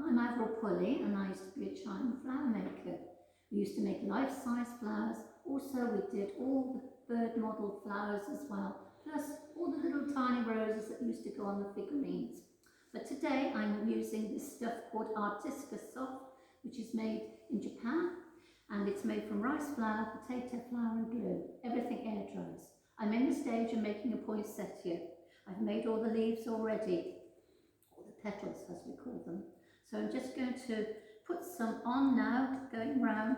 I'm Avril Pulley and I used to be a child and flower maker. We used to make life-size flowers. Also we did all the bird model flowers as well, plus all the little tiny roses that used to go on the figurines. But today I'm using this stuff called Artistica Soft, which is made in Japan, and it's made from rice flour, potato flour and glue. Everything air dries. I'm in the stage of making a poinsettia. I've made all the leaves already, or the petals as we call them. So I'm just going to put some on now, going round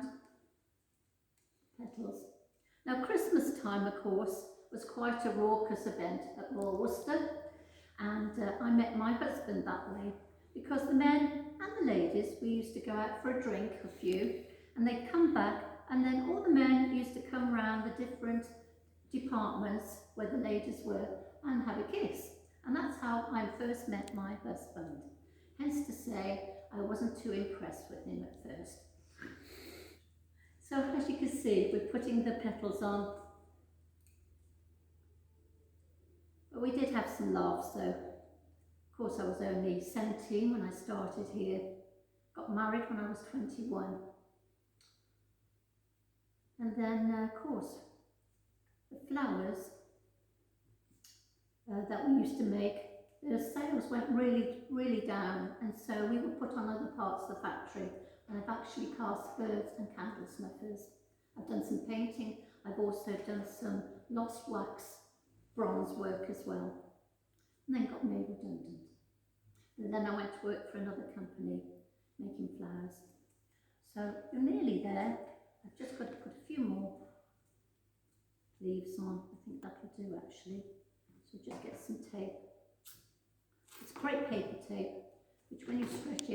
petals. Now Christmas time, of course, was quite a raucous event at Royal Worcester, and I met my husband that way, because the men and the ladies, we used to go out for a drink, a few, and they'd come back, and then all the men used to come round the different departments where the ladies were and have a kiss. And that's how I first met my husband. Hence to say, I wasn't too impressed with him at first. So as you can see, we're putting the petals on. But we did have some laughs though. Of course, I was only 17 when I started here. Got married when I was 21. And then, of course, the flowers that we used to make, the sales went really down, and so we were put on other parts of the factory, and I've actually cast birds and candle snuffers. I've done some painting. I've also done some lost wax bronze work as well, and then got made redundant. And then I went to work for another company making flowers. So we're nearly there. I've just got to put a few more leaves on. I think that'll do actually. So just get some tape. It's great paper tape, which when you stretch it,